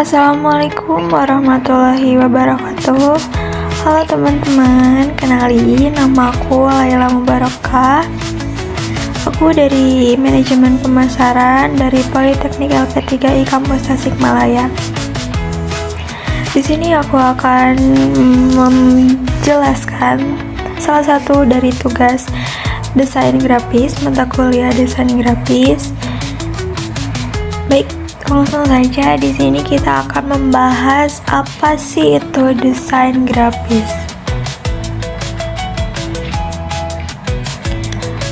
Assalamualaikum warahmatullahi wabarakatuh. Halo teman-teman, kenalin nama aku Laila Mubarakah. Aku dari Manajemen Pemasaran dari Politeknik LP3I Kampus Tasikmalaya. Di sini aku akan menjelaskan salah satu dari tugas desain grafis, mata kuliah desain grafis. Baik, langsung saja di sini kita akan membahas apa sih itu desain grafis.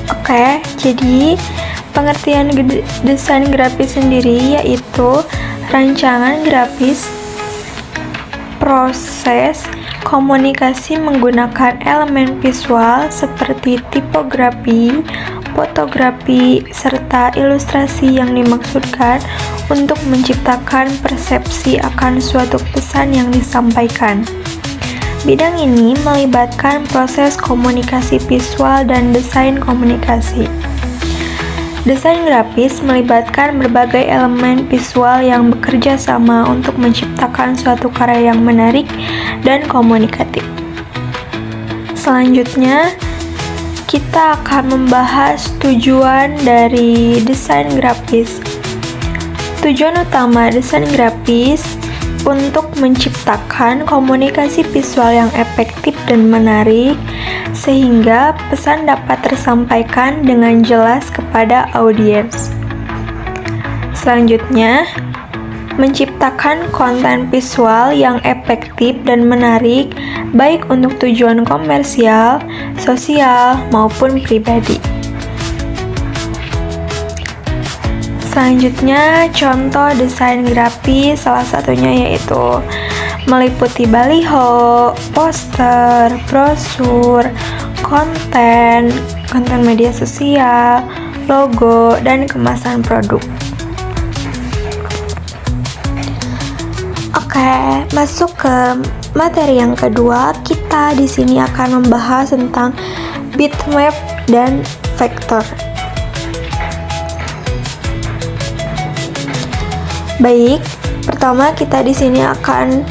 Oke, jadi pengertian desain grafis sendiri yaitu rancangan grafis, proses komunikasi menggunakan elemen visual seperti tipografi, fotografi, serta ilustrasi yang dimaksudkan untuk menciptakan persepsi akan suatu pesan yang disampaikan. Bidang ini melibatkan proses komunikasi visual dan desain komunikasi. Desain grafis melibatkan berbagai elemen visual yang bekerja sama untuk menciptakan suatu karya yang menarik dan komunikatif. Selanjutnya, kita akan membahas tujuan dari desain grafis. Tujuan utama desain grafis untuk menciptakan komunikasi visual yang efektif dan menarik sehingga pesan dapat tersampaikan dengan jelas kepada audiens. Selanjutnya, menciptakan konten visual yang efektif dan menarik baik untuk tujuan komersial, sosial, maupun pribadi. Selanjutnya, contoh desain grafis salah satunya yaitu meliputi baliho, poster, brosur, konten media sosial, logo, dan kemasan produk. Oke, masuk ke materi yang kedua. Kita di sini akan membahas tentang bitmap dan vektor. Baik, pertama kita di sini akan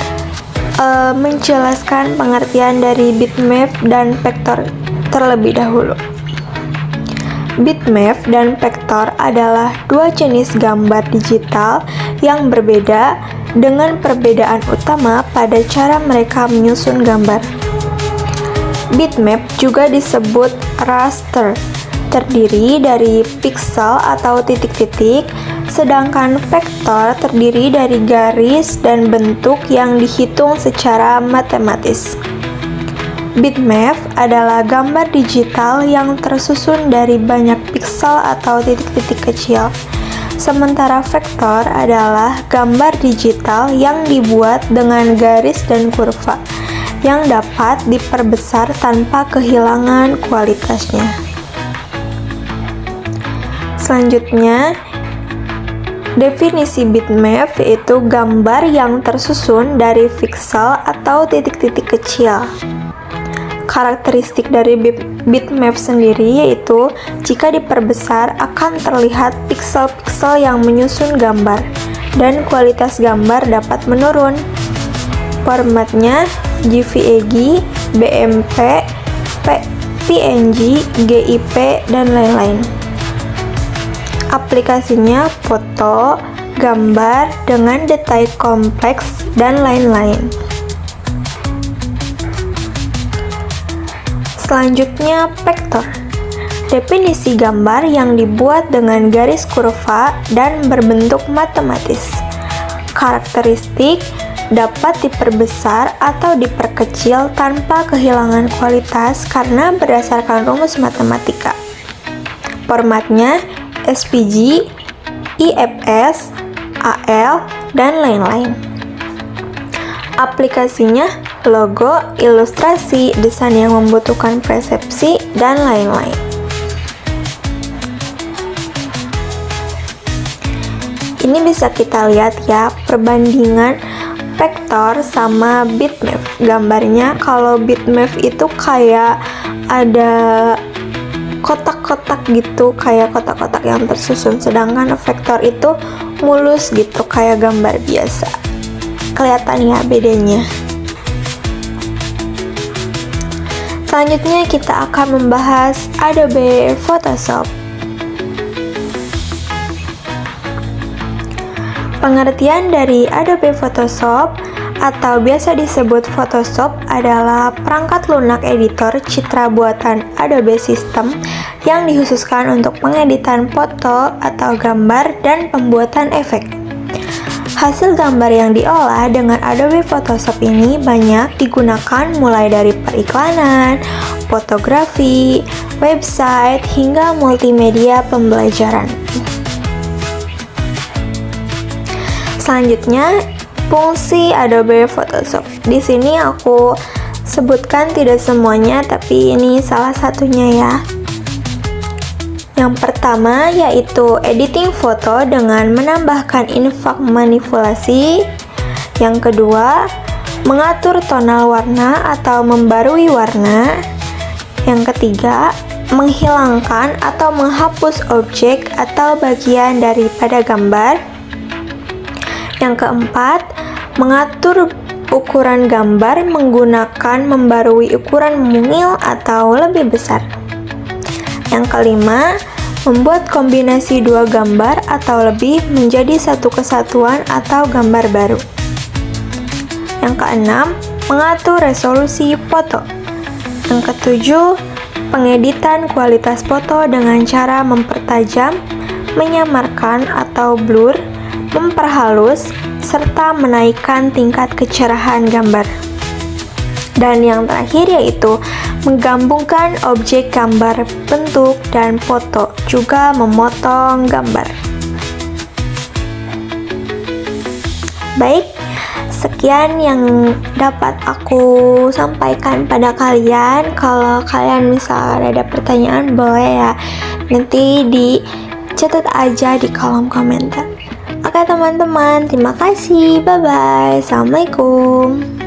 menjelaskan pengertian dari bitmap dan vektor terlebih dahulu. Bitmap dan vektor adalah dua jenis gambar digital yang berbeda dengan perbedaan utama pada cara mereka menyusun gambar. Bitmap juga disebut raster, terdiri dari piksel atau titik-titik, sedangkan vektor terdiri dari garis dan bentuk yang dihitung secara matematis. Bitmap adalah gambar digital yang tersusun dari banyak piksel atau titik-titik kecil, sementara vektor adalah gambar digital yang dibuat dengan garis dan kurva, yang dapat diperbesar tanpa kehilangan kualitasnya. Selanjutnya, definisi bitmap yaitu gambar yang tersusun dari piksel atau titik-titik kecil. Karakteristik dari bitmap sendiri yaitu jika diperbesar akan terlihat piksel-piksel yang menyusun gambar dan kualitas gambar dapat menurun. Formatnya JPEG, BMP, PNG, GIF, dan lain-lain. Aplikasinya foto, gambar dengan detail kompleks, dan lain-lain. Selanjutnya, vektor. Definisi gambar yang dibuat dengan garis kurva dan berbentuk matematis. Karakteristik dapat diperbesar atau diperkecil tanpa kehilangan kualitas karena berdasarkan rumus matematika. Formatnya SVG, IFS, AL, dan lain-lain. Aplikasinya logo, ilustrasi, desain yang membutuhkan persepsi, dan lain-lain. Ini bisa kita lihat ya perbandingan vektor sama bitmap. Gambarnya kalau bitmap itu kayak ada kotak-kotak gitu, kayak kotak-kotak yang tersusun, sedangkan vektor itu mulus gitu, kayak gambar biasa. kelihatan ya bedanya. Selanjutnya kita akan membahas Adobe Photoshop. Pengertian dari Adobe Photoshop atau biasa disebut Photoshop adalah perangkat lunak editor citra buatan Adobe System yang dikhususkan untuk pengeditan foto atau gambar dan pembuatan efek. Hasil gambar yang diolah dengan Adobe Photoshop ini banyak digunakan mulai dari periklanan, fotografi, website, hingga multimedia pembelajaran. Selanjutnya, fungsi Adobe Photoshop. Di sini aku sebutkan tidak semuanya, tapi ini salah satunya ya. Yang pertama yaitu editing foto dengan menambahkan infak manipulasi. Yang kedua, mengatur tonal warna atau membarui warna. Yang ketiga, menghilangkan atau menghapus objek atau bagian daripada gambar. Yang keempat, mengatur ukuran gambar menggunakan membarui ukuran mungil atau lebih besar. Yang kelima, membuat kombinasi dua gambar atau lebih menjadi satu kesatuan atau gambar baru. Yang keenam, mengatur resolusi foto. Yang ketujuh, pengeditan kualitas foto dengan cara mempertajam, menyamarkan atau blur, memperhalus, serta menaikkan tingkat kecerahan gambar. Dan yang terakhir yaitu menggabungkan objek gambar, bentuk, dan foto, juga memotong gambar. Baik, sekian yang dapat aku sampaikan pada kalian. Kalau kalian misalnya ada pertanyaan, boleh ya nanti dicatat aja di kolom komentar. Oke teman-teman, terima kasih. Bye-bye. Assalamualaikum.